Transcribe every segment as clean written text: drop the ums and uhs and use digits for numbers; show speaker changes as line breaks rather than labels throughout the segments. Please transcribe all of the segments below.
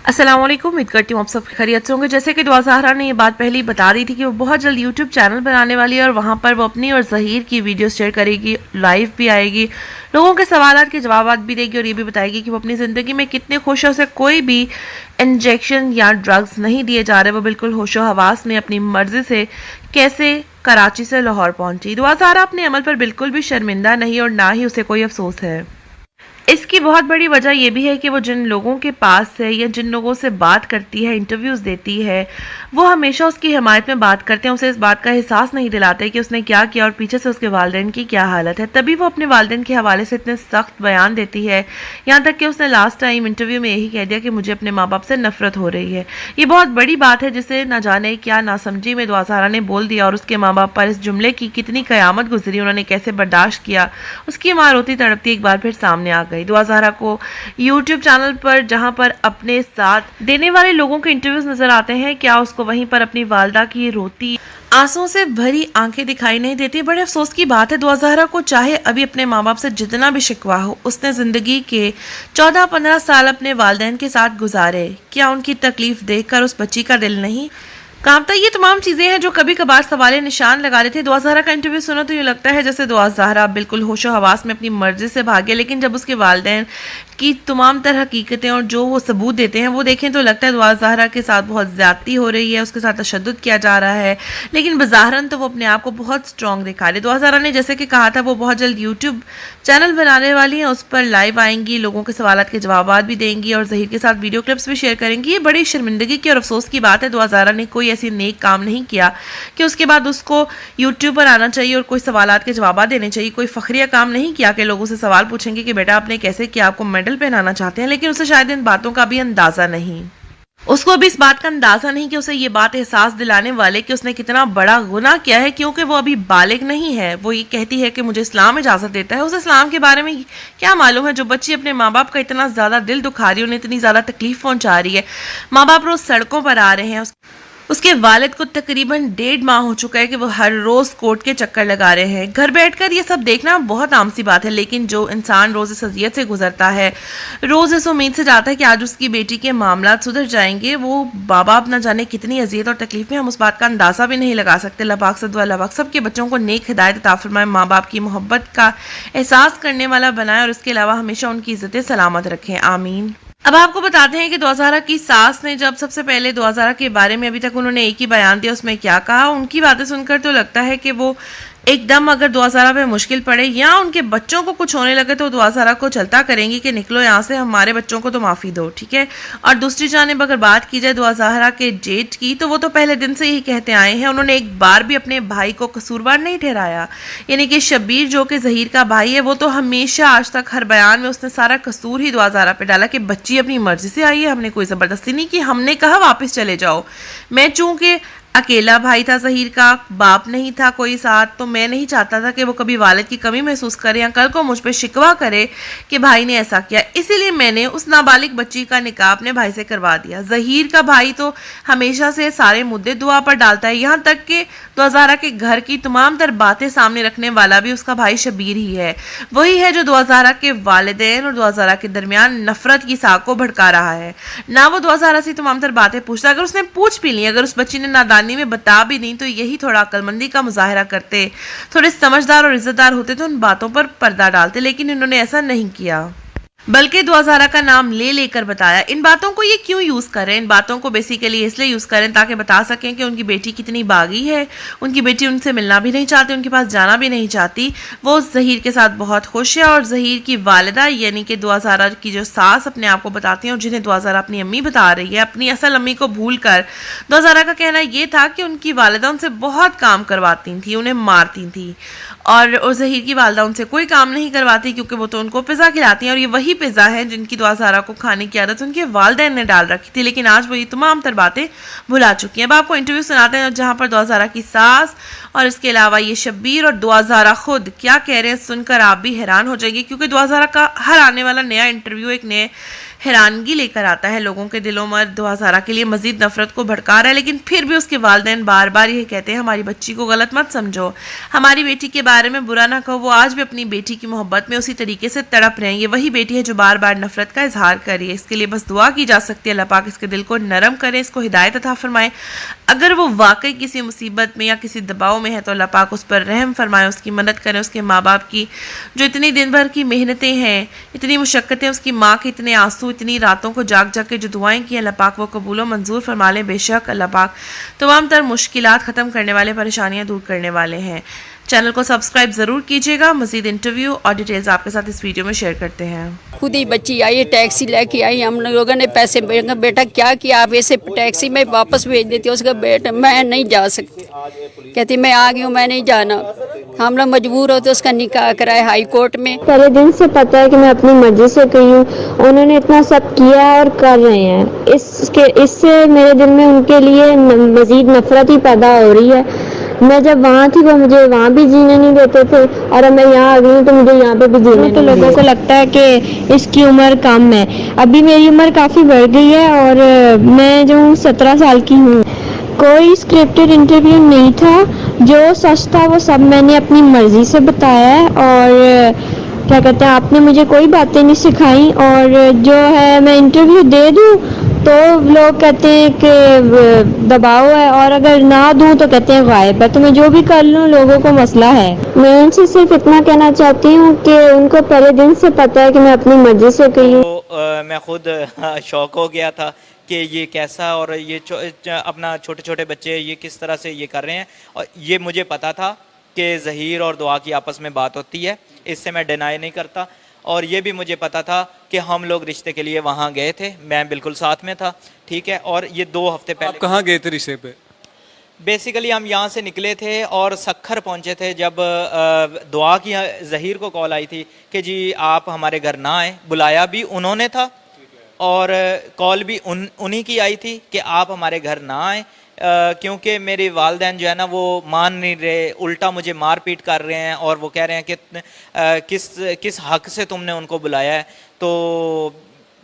अस्सलाम वालेकुम। उम्मीद करती हूँ आप सब खैरियत से होंगे। जैसे कि दुआ ज़हरा ने ये बात पहले ही बता दी थी कि वो बहुत जल्द यूट्यूब चैनल बनाने वाली है और वहाँ पर वो अपनी और ज़हीर की वीडियो शेयर करेगी, लाइव भी आएगी, लोगों के सवालात के जवाबात भी देगी और ये भी बताएगी कि वो अपनी ज़िंदगी में कितने खुश है। उसे कोई भी इंजेक्शन या ड्रग्स नहीं दिए जा रहे, वो बिल्कुल होशो हवास में अपनी मर्जी से कैसे कराची से लाहौर पहुंची। दुआ ज़हरा अपने अमल पर बिल्कुल भी शर्मिंदा नहीं और ना ही उसे कोई अफसोस है। इसकी बहुत बड़ी वजह यह भी है कि वो जिन लोगों के पास है या जिन लोगों से बात करती है, इंटरव्यूज़ देती है, वो हमेशा उसकी हिमायत में बात करते हैं, उसे इस बात का एहसास नहीं दिलाते कि उसने क्या किया और पीछे से उसके वालिदैन की क्या हालत है। तभी वो अपने वालिदैन के हवाले से इतने सख्त बयान देती है, यहाँ तक कि उसने लास्ट टाइम इंटरव्यू में यही कह दिया कि मुझे अपने माँ बाप से नफरत हो रही है। ये बहुत बड़ी बात है जिसे ना जाने क्या नासमझी में दुआ ज़हरा ने बोल दिया और उसके माँ बाप पर इस जुमले की कितनी कयामत गुजरी, उन्होंने कैसे बर्दाश्त किया। उसकी माँ रोती तड़पती एक बार फिर सामने आ गई। दुआ ज़हरा को यूट्यूब चैनल पर जहां पर अपने साथ देने वाले लोगों के इंटरव्यूज नजर आते हैं, क्या उसको वहीं पर अपनी वालदा की रोती आंसुओं से भरी आंखें दिखाई नहीं देती। बड़े अफसोस की बात है, दुआ ज़हरा को चाहे अभी अपने माँ बाप से जितना भी शिकवा हो, उसने जिंदगी के 14-15 साल अपने वालिदैन के साथ गुजारे। क्या उनकी तकलीफ देखकर उस बच्ची का दिल नहीं कांपता? ये तमाम चीजें हैं जो कभी कभार सवाले निशान लगा रहे थे। दुआ ज़हरा का इंटरव्यू सुनो तो यूँ लगता है जैसे दुआ ज़हरा बिल्कुल होशो हवास में अपनी मर्जी से भागे, लेकिन जब उसके वालिदैन की तमाम तरह हकीकतें और जो वो सबूत देते हैं वो देखें तो लगता है दुआ ज़हरा के साथ बहुत ज्यादती हो रही है, उसके साथ तशद्दुद किया जा रहा है। लेकिन बज़ाहरन तो वो अपने आप को बहुत स्ट्रॉन्ग दिखा रही। दुआ ज़हरा ने जैसे कि कहा था वो बहुत जल्द यूट्यूब चैनल बनाने वाली हैं, उस पर लाइव आएंगी, लोगों के सवालात के जवाबात भी देंगी और ज़हीर के साथ वीडियो क्लिप्स भी शेयर करेंगी। ये बड़ी शर्मिंदगी की और अफसोस की बात है। दुआ ज़हरा ने कोई ऐसी नेक काम नहीं किया कि उसके बाद उसको यूट्यूब पर आना चाहिए और कोई सवालात के जवाब देने चाहिए। कोई फखरिया काम नहीं किया कि लोगों से सवाल पूछेंगे कि बेटा आपने कैसे किया, आपको मेडल पहनाना चाहते हैं, लेकिन उसे शायद इन बातों का भी अंदाजा नहीं। उसको अभी इस बात का अंदाजा नहीं कि उसे ये बात एहसास दिलाने वाले कि उसने कितना बड़ा गुनाह किया है, क्योंकि वो अभी बालिग नहीं है। वो ये कहती है कि मुझे इस्लाम इजाजत देता है। उसे इस्लाम के बारे में क्या मालूम है? जो बच्ची अपने माँ बाप का इतना ज्यादा दिल दुखा रही है, उन्हें इतनी ज्यादा तकलीफ पहुंचा रही है, माँ बाप रोज सड़कों पर आ रहे हैं, उसके वालिद को तकरीबन 1.5 माह हो चुका है कि वो हर रोज कोर्ट के चक्कर लगा रहे हैं। घर बैठकर ये सब देखना बहुत आम सी बात है, लेकिन जो इंसान रोज इस अजियत से गुजरता है, रोज इस उम्मीद से जाता है कि आज उसकी बेटी के मामला सुधर जाएंगे, वो बाप बाप न जाने कितनी अजियत और तकलीफ में, हम उस बात का अंदाजा भी नहीं लगा सकते। अल्लाह पाक सद्दुआ अल्लाह पाक सबके बच्चों को नेक हिदायत अता फरमाए, माँ बाप की मोहब्बत का एहसास करने वाला बनाए और इसके अलावा हमेशा उनकी इज्जतें सलामत रखें, आमीन। अब आपको बताते हैं कि दुआ ज़हरा की सास ने जब सबसे पहले दुआ ज़हरा के बारे में अभी तक उन्होंने एक ही बयान दिया, उसमें क्या कहा, उनकी बातें सुनकर तो लगता है कि वो एकदम अगर दुआ ज़हरा पे मुश्किल पड़े या उनके बच्चों को कुछ होने लगे तो दुआ ज़हरा को चलता करेंगी कि निकलो यहाँ से, हमारे बच्चों को तो माफ़ी दो, ठीक है। और दूसरी जानिब अगर बात की जाए दुआ ज़हरा के जेठ की, तो वो तो पहले दिन से ही कहते आए हैं, उन्होंने एक बार भी अपने भाई को कसूरवार नहीं ठहराया। यानी कि शब्बीर जो कि ज़हीर का भाई है, वो तो हमेशा आज तक हर बयान में उसने सारा कसूर ही दुआ ज़हरा पे डाला कि बच्ची अपनी मर्जी से आई है, हमने कोई ज़बरदस्ती नहीं की, हमने कहा वापस चले जाओ। मैं चूंकि अकेला भाई था, ज़हीर का बाप नहीं था कोई साथ, तो मैं नहीं चाहता था कि वो कभी वालिद की कमी महसूस करे या कल को मुझ पे शिकवा करे कि भाई ने ऐसा किया, इसीलिए मैंने उस नाबालिग बच्ची का निकाह अपने भाई से करवा दिया। ज़हीर का भाई तो हमेशा से सारे मुद्दे दुआ पर डालता है, यहाँ तक कि दुआ ज़हरा के घर की तमाम तर बातें सामने रखने वाला भी उसका भाई शब्बीर ही है। वही है जो दुआ ज़हरा के वालिदैन और दुआ ज़हरा के दरमियान नफरत की साग को भड़का रहा है। ना वो दुआ ज़हरा से तमाम तर बातें पूछता, अगर उसने पूछ भी ली, अगर उस बच्ची ने नादानी में बता भी नहीं, तो यही थोड़ा अक्लमंदी का मुजाहरा करते, थोड़े समझदार और इज्जतदार होते तो उन बातों पर पर्दा डालते, लेकिन इन्होंने ऐसा नहीं किया, बल्कि दुआ ज़हरा का नाम ले लेकर बताया। इन बातों को ये क्यों यूज कर रहे हैं? इन बातों को बेसिकली इसलिए यूज करें ताकि बता सकें कि उनकी बेटी कितनी बागी है, उनकी बेटी उनसे मिलना भी नहीं चाहती, उनके पास जाना भी नहीं चाहती, वो ज़हीर के साथ बहुत खुश है। और ज़हीर की वालिदा यानी कि दुआ ज़हरा की जो सास अपने आप को बताती हैं और जिन्हें दुआ ज़हरा अपनी अम्मी बता रही है, अपनी असल अम्मी को भूल कर, दुआ ज़हरा का कहना ये था कि उनकी वालिदा उनसे बहुत काम करवाती थी, उन्हें मारती थी, और ज़हीर की वालिदा उनसे कोई काम नहीं करवाती क्योंकि वो तो उनको पिज़्ज़ा खिलाती हैं, और ये वही पिज़्ज़ा है जिनकी दुआ ज़हरा को खाने की आदत उनके वालिदैन ने डाल रखी थी, लेकिन आज वो ये तमाम तर बातें भुला चुकी हैं। अब आपको इंटरव्यू सुनाते हैं जहाँ पर दुआ ज़हरा की सास और इसके अलावा ये शब्बीर और दुआ ज़हरा खुद क्या कह रहे हैं, सुनकर आप भी हैरान हो जाएंगे, क्योंकि दुआ ज़हरा का हर आने वाला नया इंटरव्यू एक नए हैरानगी लेकर आता है लोगों के दिलों में। दुआ ज़हरा के लिए मजीद नफरत को भड़का रहा है, लेकिन फिर भी उसके वालिदैन बार बार ये कहते हैं हमारी बच्ची को गलत मत समझो, हमारी बेटी के बारे में बुरा ना कहो। वो आज भी अपनी बेटी की मोहब्बत में उसी तरीके से तड़प रहे हैं। ये वही बेटी है जो बार बार नफरत का इजहार कर रही है। इसके लिए बस दुआ की जा सकती है, अल्लाह पाक इसके दिल को नरम करे, इसको हिदायत अता फरमाए। अगर वो वाकई किसी मुसीबत में या किसी दबाव में है तो अल्लाह पाक उस पर रहम फरमाए, उसकी मदद करें। उसके माँ बाप की जो इतनी दिन भर की मेहनतें हैं, इतनी मुशक्क़तें, उसकी माँ के इतने आंसू, इतनी रातों को जाग जाग के जो दुआएं की, अल्लाह पाक वो कबूल व मंजूर फरमा लें। बेशक अल्लाह पाक तमाम तर मुश्किलात ख़त्म करने वाले, परेशानियां दूर करने वाले हैं। चैनल को सब्सक्राइब ज़रूर कीजिएगा। मज़ीद इंटरव्यू और डिटेल्स आपके साथ इस वीडियो में शेयर करते हैं।
खुद ही बच्ची आई, टैक्सी लेके आई, हम लोगों ने पैसे, बेटा क्या किया आप, ऐसे टैक्सी में वापस भेज देती। उसका बेटा मैं नहीं जा सकती, कहती मैं आ गई हूँ, मैं नहीं जाना। हम लोग मजबूर होते, उसका निकाह कराए हाई कोर्ट में।
पहले दिन से पता है कि मैं अपनी मर्जी से गई हूँ, उन्होंने इतना सब किया और कर रहे हैं। इससे मेरे दिल में उनके लिए मजीद नफरत ही पैदा हो रही है। मैं जब वहाँ थी वो मुझे वहाँ भी जीने नहीं देते थे, और अब मैं यहाँ आ गई हूँ तो मुझे यहाँ पे भी जीने तो लोगों को लगता है कि इसकी उम्र कम है। अभी मेरी उम्र काफ़ी बढ़ गई है और मैं जो 17 साल की हूँ। कोई स्क्रिप्टेड इंटरव्यू नहीं था, जो सच था वो सब मैंने अपनी मर्जी से बताया है। और क्या कहते हैं, आपने मुझे कोई बातें नहीं सिखाई, और जो है मैं इंटरव्यू दे दूँ तो लोग कहते हैं कि दबाव है, और अगर ना दूं तो कहते हैं गायब है। तो मैं जो भी कर लूं लोगों को मसला है। मैं उनसे सिर्फ इतना कहना चाहती हूं कि उनको पहले दिन से पता है कि मैं अपनी मर्जी से गई हूं।
तो मैं खुद शौक हो गया था कि ये कैसा, और ये अपना छोटे छोटे बच्चे ये किस तरह से ये कर रहे हैं। और ये मुझे पता था कि ज़हीर और दुआ की आपस में बात होती है, इससे मैं डिनाई नहीं करता। और ये भी मुझे पता था कि हम लोग रिश्ते के लिए वहाँ गए थे, मैं बिल्कुल साथ में था, ठीक है। और ये 2 हफ्ते पहले।
आप कहाँ गए थे रिश्ते पे?
बेसिकली हम यहाँ से निकले थे और सखर पहुँचे थे जब दुआ की ज़हीर को कॉल आई थी कि जी आप हमारे घर ना आए। बुलाया भी उन्होंने था और कॉल भी उन्हीं की आई थी कि आप हमारे घर ना आए, क्योंकि मेरे वालिदैन जो है ना वो मान नहीं रहे, उल्टा मुझे मार पीट कर रहे हैं। और वो कह रहे हैं कि किस हक से तुमने उनको बुलाया है। तो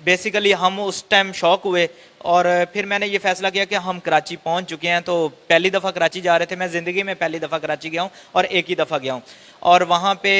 बेसिकली हम उस टाइम शॉक हुए, और फिर मैंने ये फ़ैसला किया कि हम कराची पहुंच चुके हैं। तो पहली दफ़ा कराची जा रहे थे, मैं ज़िंदगी में पहली दफ़ा कराची गया हूँ और एक ही दफ़ा गया हूँ। और वहाँ पे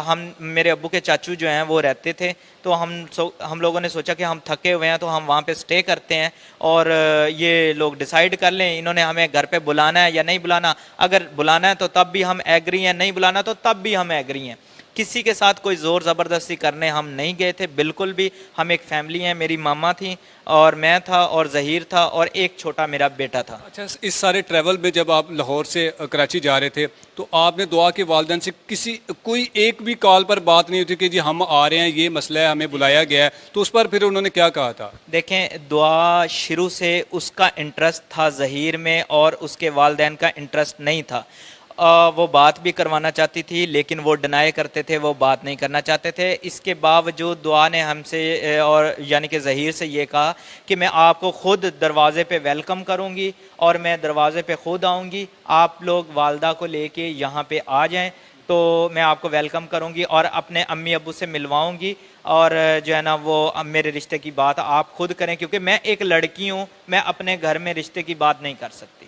हम मेरे अब्बू के चाचू जो हैं वो रहते थे, तो हम लोगों ने सोचा कि हम थके हुए हैं तो हम वहाँ पे स्टे करते हैं और ये लोग डिसाइड कर लें इन्होंने हमें घर पे बुलाना है या नहीं बुलाना। अगर बुलाना है तो तब भी हम एग्री हैं, नहीं बुलाना तो तब भी हम एग्री हैं। किसी के साथ कोई ज़ोर ज़बरदस्ती करने हम नहीं गए थे, बिल्कुल भी। हम एक फैमिली हैं, मेरी मामा थी और मैं था और ज़हीर था और एक छोटा मेरा बेटा था।
अच्छा, इस सारे ट्रैवल में जब आप लाहौर से कराची जा रहे थे तो आपने दुआ के वालिदैन से कोई एक भी कॉल पर बात नहीं होती कि जी हम आ रहे हैं, ये मसला है, हमें बुलाया गया है, तो उस पर फिर उन्होंने क्या कहा था?
देखें, दुआ शुरू से उसका इंटरेस्ट था ज़हीर में और उसके वालिदैन का इंटरेस्ट नहीं था। वो बात भी करवाना चाहती थी लेकिन वो डिनाई करते थे, वो बात नहीं करना चाहते थे। इसके बावजूद दुआ ने हमसे और यानी कि ज़हीर से ये कहा कि मैं आपको ख़ुद दरवाज़े पे वेलकम करूँगी और मैं दरवाज़े पे ख़ुद आऊँगी, आप लोग वालदा को लेके यहाँ पे आ जाएं तो मैं आपको वेलकम करूँगी और अपने अम्मी अब्बू से मिलवाऊँगी। और जो है ना वो मेरे रिश्ते की बात आप खुद करें, क्योंकि मैं एक लड़की हूँ, मैं अपने घर में रिश्ते की बात नहीं कर सकती।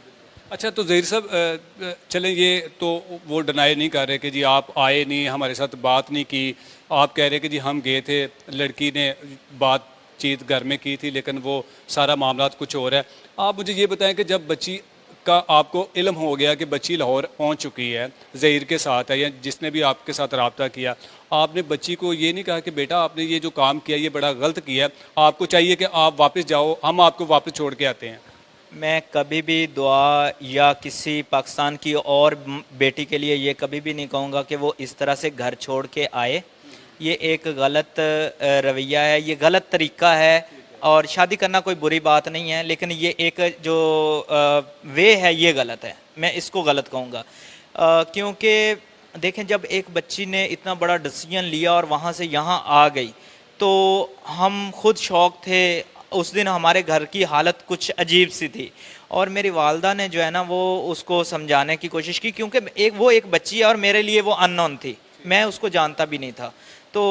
अच्छा, तो ज़हीर साहब चलें, ये तो वो डिनाई नहीं कर रहे कि जी आप आए नहीं, हमारे साथ बात नहीं की। आप कह रहे कि जी हम गए थे, लड़की ने बातचीत घर में की थी लेकिन वो सारा मामला कुछ और है। आप मुझे ये बताएं कि जब बच्ची का आपको इल्म हो गया कि बच्ची लाहौर पहुंच चुकी है, ज़हीर के साथ है या जिसने भी आपके साथ रब्ता किया, आपने बच्ची को ये नहीं कहा कि बेटा आपने ये जो काम किया ये बड़ा गलत किया है, आपको चाहिए कि आप वापस जाओ, हम आपको वापस छोड़ के आते हैं?
मैं कभी भी दुआ या किसी पाकिस्तान की और बेटी के लिए ये कभी भी नहीं कहूँगा कि वो इस तरह से घर छोड़ के आए। ये एक गलत रवैया है, ये गलत तरीका है। और शादी करना कोई बुरी बात नहीं है, लेकिन ये एक जो वे है ये गलत है, मैं इसको गलत कहूँगा। क्योंकि देखें, जब एक बच्ची ने इतना बड़ा डिसीजन लिया और वहाँ से यहाँ आ गई तो हम खुद शौक थे। उस दिन हमारे घर की हालत कुछ अजीब सी थी और मेरी वालदा ने जो है ना वो उसको समझाने की कोशिश की, क्योंकि वो एक बच्ची है और मेरे लिए वो अननोन थी, मैं उसको जानता भी नहीं था। तो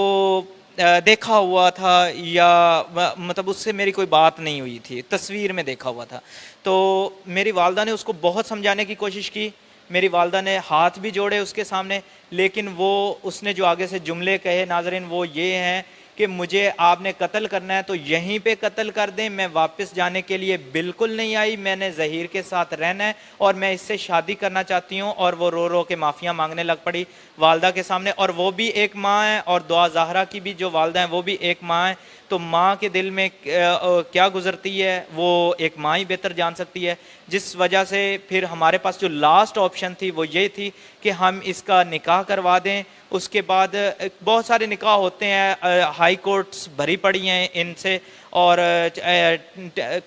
دیکھا ہوا تھا یا مطلب اس سے میری کوئی بات نہیں ہوئی تھی, تصویر میں دیکھا ہوا تھا. تو میری والدہ نے اس کو بہت سمجھانے کی کوشش کی, میری والدہ نے ہاتھ بھی جوڑے اس کے سامنے, لیکن اس نے جو آگے سے جملے کہے ناظرین وہ یہ ہیں کہ مجھے آپ نے قتل کرنا ہے تو یہیں پہ قتل کر دیں, میں واپس جانے کے لیے بالکل نہیں آئی, میں نے ظہیر کے ساتھ رہنا ہے اور میں اس سے شادی کرنا چاہتی ہوں. اور وہ رو رو کے معافیاں مانگنے لگ پڑی والدہ کے سامنے, اور وہ بھی ایک ماں ہے اور دعا زہرا کی بھی جو والدہ ہیں وہ بھی ایک ماں ہے. تو ماں کے دل میں کیا گزرتی ہے وہ ایک ماں ہی بہتر جان سکتی ہے, جس وجہ سے پھر ہمارے پاس جو لاسٹ آپشن تھی وہ یہ تھی کہ ہم اس کا نکاح کروا دیں. اس کے بعد بہت سارے نکاح ہوتے ہیں, ہائی کورٹس بھری پڑی ہیں ان سے, اور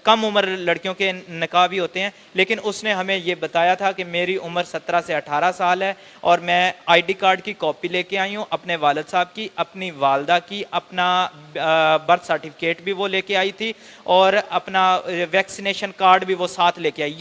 کم عمر لڑکیوں کے نکاح بھی ہوتے ہیں, لیکن اس نے ہمیں یہ بتایا تھا کہ میری عمر 17 سے 18 سال ہے اور میں آئی ڈی کارڈ کی کاپی لے کے آئی ہوں, اپنے والد صاحب کی, اپنی والدہ کی, اپنا برتھ سرٹیفکیٹ بھی وہ لے کے آئی تھی اور اپنا ویکسینیشن کارڈ بھی وہ ساتھ لے کے آئی.